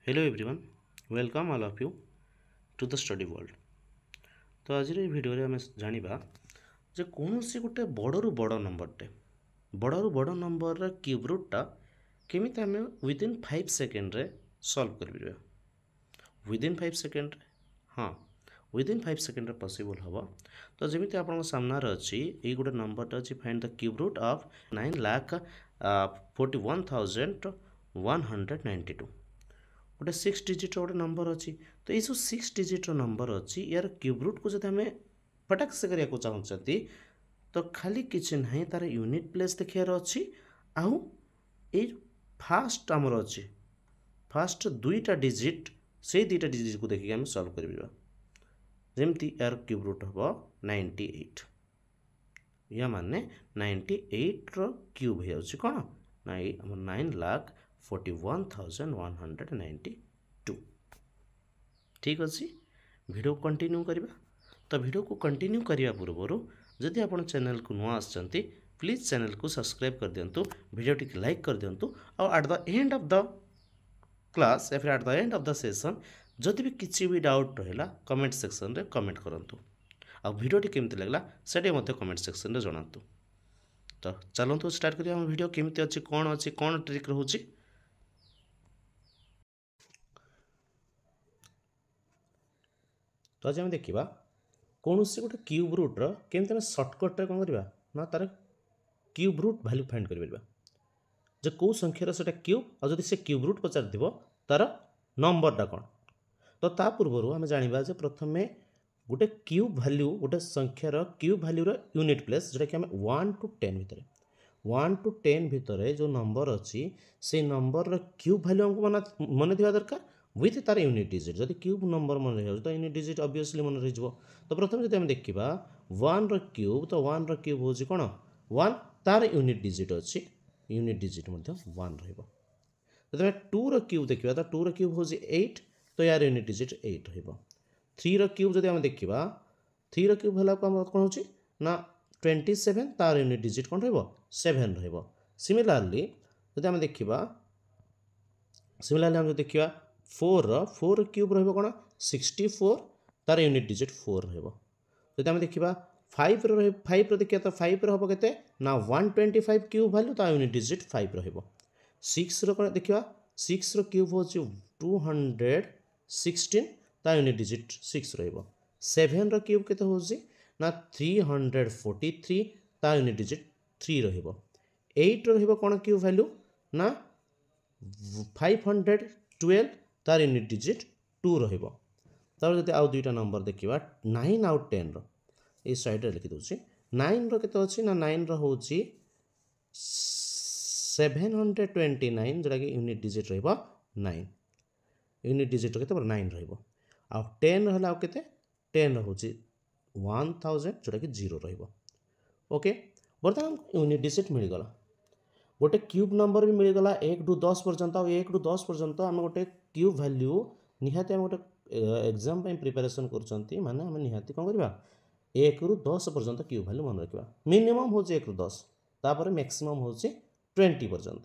Hello everyone, welcome all of you to the study world. तो आज video आम जाना जे कौन सी गोटे बड़ू बड़ नंबरटे बड़ू बड़ नंबर क्यूब रूटा केमी आम विदिन 5 सेकेंड रे सॉल्व कर विदिन 5 सेकेंड हाँ विदिन 5 सेकेंड पॉसिबल हम तो जमी आप सामने अच्छी ये गोटे नंबर अच्छी find the cube root of 9,41,192 गोटे 6 डिजिट गोटे नंबर अच्छी तो ये सब 6 डिजिट नंबर अच्छी यार क्यूब रूट को जब आम फटाक से करने चाहते तो खाली किसी ना तार यूनिट प्लेस देखार अच्छी आउ ये फास्ट आमर अच्छी फास्ट दुईटा डिजिट से दुईटा डिजिट को देखिए आम सॉल्व कर जमती यार क्यूब रूट हम 98 या माने 98 रो क्यूब हो कौन ना ये 9,41,192 ठीक अच्छे वीडियो को कंटिन्यू करवा तो वीडियो को कंटिन्यू करने पूर्व जदि आप चैनल को नुआ आसचंती प्लीज चैनल को सब्सक्राइब कर दिंतु वीडियो टी लाइक कर दिंतु और at the end of the class या फिर at the end of the session जदि भी किसी भी डाउट रहा कमेंट सेक्शन रे कमेंट करंतु आ वीडियोटी केमती लगला सेटे मते कमेंट सेक्शन रे जणातु तो चलतु स्टार्ट करिया हम वीडियो केमती अच्छी कौन ट्रिक रहउची तो आज आम देखा कौन सी गोटे क्यूब रूट्र केमती आम सर्टकट्रे कौन करवा ना तार क्यूब रूट भैल्यू फाइंड कर जो कौ संख्यार से क्यूब और जब से क्यूब रूट पचार तार नंबरटा कौन तो ता पूर्व आम जाना जे प्रथमे गोटे क्यूब भैल्यू गोटे संख्यार क्यूब भैल्यूर यूनिट प्लेस जोटा कि आम 1 to 10 भितर 1 to 10 भितर जो नंबर अच्छी से नंबर क्यूब भैल्यू आमको मन था दरकार विथ तार यूनिट डिजिट जब क्यूब नंबर मन रही तो यूनिट डिजिट ऑब्वियसली मन रही तो प्रथम जब देखा 1 क्यूब तो 1 क्यूब हूँ कौन 1 तार यूनिट डिजिट अच्छी यूनिट डिजिट 1 जब 2 क्यूब देखा तो 2 क्यूब हूँ 8 तो यार यूनिट डिजिट 8 रहा 3 क्यूब जब आम देखा 3 क्यूब है कौन हो ना 27 तार यूनिट डिजिट कौन रहा 7 रहा सिमिलारली जब आम देखा आम देखा 4 क्यूब रहा कौन 64 तार यूनिट डिजिट 4 रहा जब आम देखा 5 देखिए तो 5 हम के ना 125 क्यूब भैल्यू ता यूनिट डिजिट 5 रहा 6 देखा 6 क्यूब हूँ 216 ता यूनिट डिजिट 6 रहा 7 क्यूब के हूँ ना 343 ता यूनिट डिजिट 3 रहा 8 कौन क्यूब भैल्यू ना 512 तार यूनिट डिजिट 2 रहा तार जब आउ दुईटा नंबर देखा 9 आउ 10 ये साइड लिखी दूसरी 9 के अच्छी ना 9 हूँ 729 जोटा कि यूनिट डिजिट रहा 9 यूनिट डिजिट के 9 रहा आ 10 रहा के 10 हूँ 1000 जोटा कि 0 रहा ओके बर्तमान यूनिट डिजिट मिलगला गोटे क्यूब नंबर भी मिलगला 1 ରୁ 10 पर्यंत और 1 ରୁ 10 पर्यंत आम गोटे क्यूब भैल्यू निहाती आम गोटे एग्जाम प्रिपेरेसन कर माने आम निहाती कौन करवा 1 ରୁ 10 पर्यंत क्यूब भैल्यू मन रखा मिनिमम हूँ 1 ରୁ 10 तापर मैक्सिमम हूँ 20 पर्यंत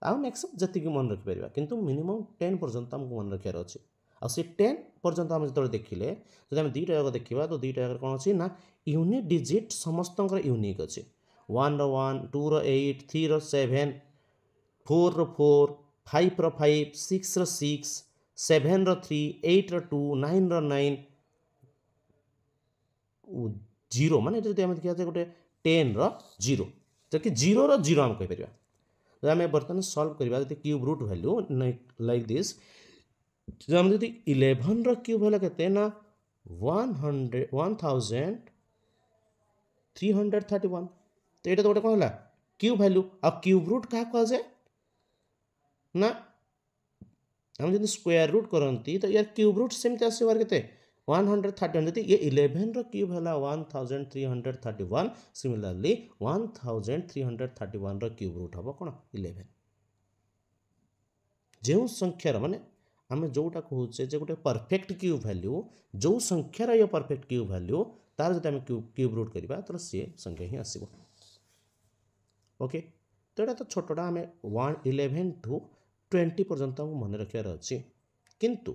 आउ मैक्सिमम जी मन रखिपर किंतु मिनिमम 10 पर्यंत आमको मन रखार अच्छे आ 10 पर्यंत आम जो देखिले जब आम दुईटा जाक देखा तो दुईटा जाक कौन अच्छी ना यूनिट डिजिट समस्त यूनिक अच्छे 1 ର 1 2 ର 8 3 ର 7 4 ର 4 5 ର 5 6 ର 6 7 ର 3 8 ର 2 9 ର 9 0 माने जब आम देखा गोटे 10 ର 0 जबकि 0 ର 0 आम कहीपर जब आम बर्तमान सल्व करवा cube root value like this जब आम जो 11 ର क्यूब है के ना 1331 तो ये तो गोटे कौन है क्यूब भैल्यू आ क्यूब रूट क्या कहुए ना आम जो स्क्वायर रूट करती तो यार क्यूब रूट सेमती आसबार के 131 जब ये 11 ର क्यूब है 1331 सिमिलरली 1331 ର क्यूब रूट हम कौन 11 जो संख्यार माने आम जोटा कहे गोटे परफेक्ट क्यूब भैल्यू जो संख्यार ये परफेक्ट क्यूब भैल्यू तार जो आम क्यूब रूट करवा तो सी संख्या ही आसो ओके तो यहाँ तो छोटा आम 11 to 20 पर्यंत हमको मन रखार अच्छी किंतु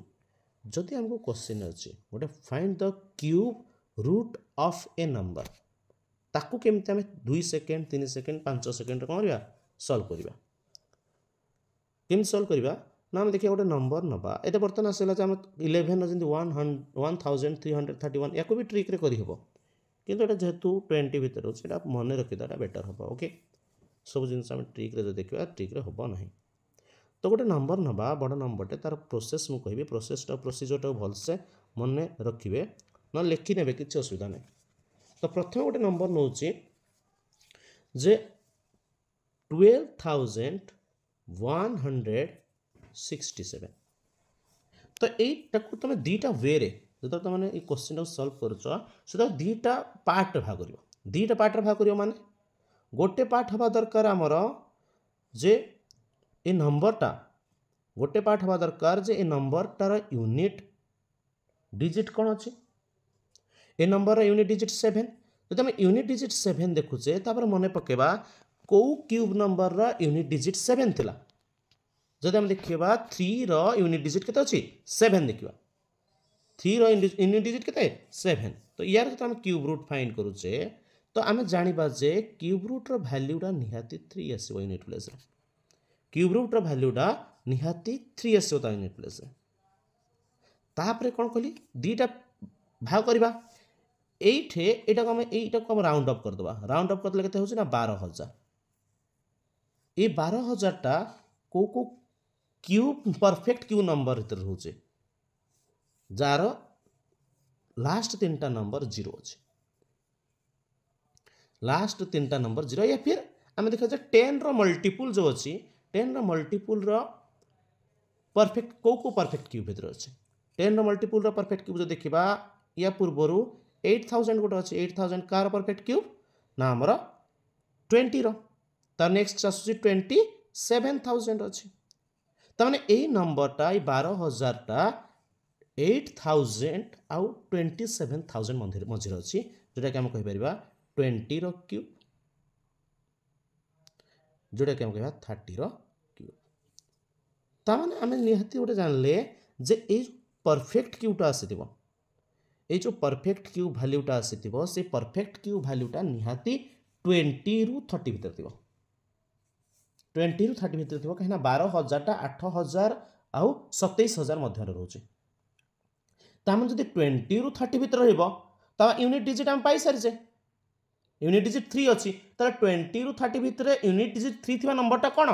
जदि हमको क्वेश्चन अच्छी गोटे find the cube root of a number ताकू केमती आम 2 सेकेंड 3 सेकेंड 5 सेकेंड कौन करवा सल्व करवा केमती सल्व करवा ना आम देखिए गोटे नंबर नवा ये बर्तमान आसला 11 1331 या भी ट्रिक रे करहब किंतु एटा जेहेतु 20 भितर होता मन रखीदा बेटर हम ओके सब जिनस आम ट्रिक रे देखा ट्रिक रे हम ना तो गोटे नंबर नवा बड़ नंबरटे तार प्रोसेस मुझे कहि प्रोसेसटा प्रोसीजरटा भलसे मन रखिए ना लिखिने किसी असुविधा नहीं तो प्रथम गोटे नंबर नौ जे 12,167 तो यहीटा तुम दीटा वे जो तुमने ये क्वेश्चन सल्व कर दीटा पार्ट भाग कर दीटा पार्ट भाग कर माने गोटे पार्ट हवा दरकार आमर जे ये नंबरटा गोटे पार्ट हवा दरकार जे ये नंबरटार यूनिट डिजिट कौन अच्छी ए नंबर यूनिट डिजिट 7 जो आम यूनिट डिजिट 7 देखुचे मन पकेबा कौ क्यूब नंबर यूनिट डिजिट 7 थिला जब आम देखा 3 यूनिट डिजिट केते अच्छी 7 देखा 3 यूनिट डिजिट केते 7 तो यार जो आम क्यूब रूट फाइंड करुचे तो आम जानिबा जे क्यूब रूट रो वैल्यूटा निहाती 3 आसीबो यूनिट प्लेस रे क्यूब रूट रो वैल्यूटा निहाती 3 आसीबो ता यूनिट प्लेस रे तापरे कोन कहली दीटा भाग करबा एठे एटा को हम राउंड अप करदबा राउंड अप करले केते होछि ना 12,000 ए 12,000 टा को क्यूब परफेक्ट क्यूब नंबर भीतर होचे जार लास्ट 3टा नंबर 0 अछि लास्ट 3टा नंबर 0 या फिर आम देखा 10 रो मल्टीपल जो अछि 10 रो मल्टीपल रो परफेक्ट को परफेक्ट क्यूब भीतर अछि 10 रो मल्टीपल रो परफेक्ट क्यूब जो देखिबा या पूर्वर 8,000 गोटे अच्छे 8,000 कार परफेक्ट क्यूब ना आमर 20 रो तार नेक्स्ट आसुची 27,000 अच्छी तमाने यही नंबरटा 12,000 टा 8,000 आउ 27,000 मझे अच्छी जोटा कि आम कहीपर 20 रो क्यूब जोटा कि आम कह 30 रो क्यूब तामाने आम निहाती गोटे जानले जे ये परफेक्ट क्यूबटा आसी ये जो परफेक्ट क्यूब भैल्यूटा आसी से परफेक्ट क्यूब भैल्यूटा निहाती 20 रु 30 भितर थी 20 रु 30 भितर थी कहीं 12,000 टा 8,000 आउ 27,000 मध्य रोचे तो आम जब 20 रु 30 भितर रो यूनिट डिजिट आम पाई सारी यूनिट डिजिट 3 अच्छी 20 रु 30 भितर यूनिट डिजिट 3 थी नंबरटा कौन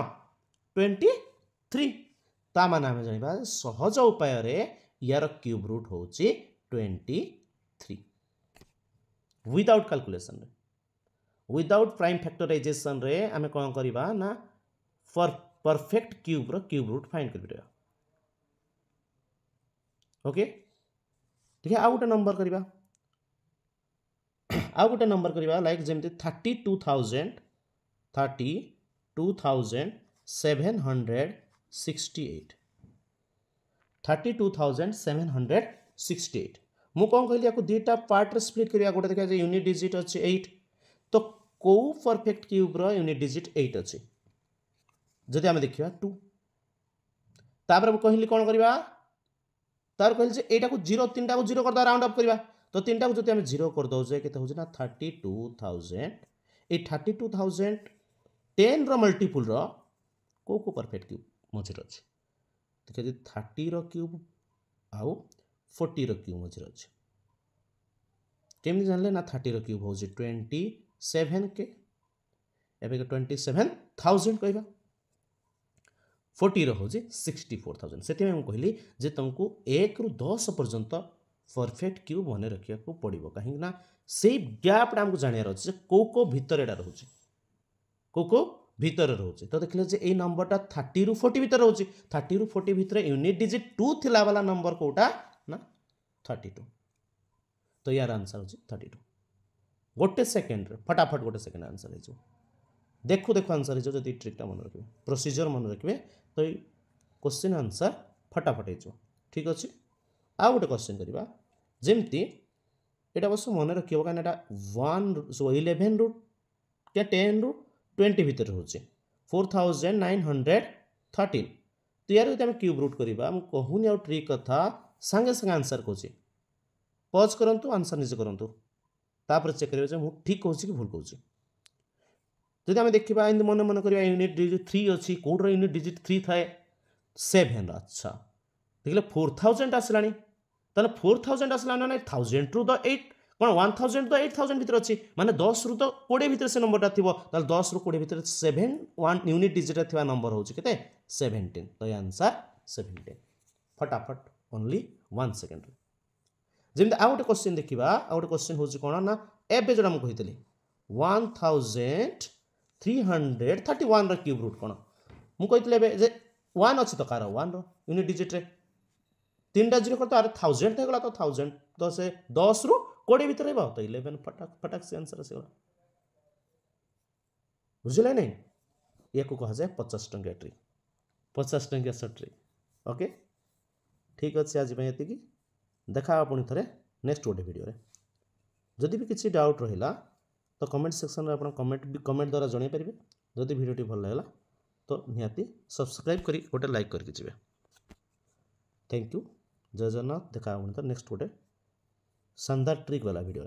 23 ता माने आम जाना सहज उपाय यार क्यूब रूट हूँ 23 without calculation without prime factorization रे आमे कौन करबा ना परफेक्ट क्यूब रो क्यूब रूट फाइंड कर ओके देखिए आउ गोटे नंबर करबा आउ गोटे नंबर करबा लाइक जेमती 32,768 32,768 मु कौन कहली आपको दीटा पार्ट स्प्लिट करिया गोटे देखा यूनिट डिजिट अच्छे 8 तो कौ परफेक्ट क्यूब रो यूनिट डिजिट 8 अच्छे जदि आम देखा 2 तापर कहली कौन करबा तार कहली जे एटा को 0 3टा को 0 करदा राउंड अप करबा तो 3टा को जदि आम 0 कर दो जे केते होजे ना 32,000 ए 32,000 10 रो मल्टीपल रो को परफेक्ट क्यूब मझे अच्छे देखिए 30 रो क्यूब आउ 40 रो क्यूब मझे अच्छे केमती जानले ना 30 रो क्यूब हो 27 के एबे 27,000 कहबा 40 रो हो 64,000 से कहली जे तुमको 1 रु 10 पर्यंत परफेक्ट क्यूब मन रखा पड़ो कहीं ना से गैपटा आमको जानवर अच्छे को भितर एटा रोचे को भितर रोचे तो देखले जे ए नंबरटा 30 रु 40 भितर रोचे 30 रु 40 भितर यूनिट डिजिट 2 थिला वाला नंबर कोटा ना 32 तो यार आंसर हो 32 गोटे सेकेंड फटाफट गोटे सेकेंड आंसर हो देखु देखु आंसर हो जब ट्रिकटा मन रखिए प्रोसीजर मन रखिए तो ये क्वेश्चन आंसर फटाफट हो ठीक अच्छे आ गोटे क्वेश्चन करवा जमती यहाँ बस मन रखिए कहीं 11 रु क्या 10 रु 20 भितर रोचे 4,913 तो यार आम क्यूब रूट करवा कहूनी आउ ट्रिक कथा सांगे सांगे आंसर कौच पज करूँ आंसर निजे करूँ तापर चेक करेंगे मुझे ठीक कहूँ कि भूल कहूँ जदि आम देखा एम मन मन कर यूनिट डिजिट 3 अच्छी कौटर यूनिट डिजिट 3 थाए 7 अच्छा देखिए 4000 आसला ताले 4000 आसला ना 1000 रु द 8 कौन 1000 तो 8000 भितर अच्छी माने 10 रु तो 20 भितर से नंबरटा थी 10 रु 20 भितर 7 1 यूनिट डिजिट थी नंबर हूँ के 17 तो आंसर 17 फटाफट ओनली 1 सेकेंड जमी आउ गोटे क्वेश्चन देखा आउ गोटे क्वेश्चन हूँ कौन ना एवं जो मुझे कही 1331 क्यूब रूट कौन मुझे जे 1 अच्छी तो कार 1 यूनिट डिजिट रे 3टा जीरो कर तो अरे 1000 होगा तो 1000 तो से 10 रु 20 भितर रहा तो 11 फटाक फटाक से आंसर आसगला बुझे नहीं या कहा जाए 50 टंकिया ट्रिक 50 टंकिया सर्ट ट्रिक ओके ठीक अच्छे आज ये देखा पुणी थे नेक्स्ट गोटे वीडियो जदि भी किसी डाउट रहा तो कमेंट सेक्शन में आप कमेंट द्वारा जन पारे जदि वीडियोटी भल लगा तो निहाती सब्सक्राइब करी गोटे लाइक करके जी थैंक यू जय जगन्नाथ देखा पुणी नेक्स्ट गोटे शानदार ट्रिक वाला वीडियो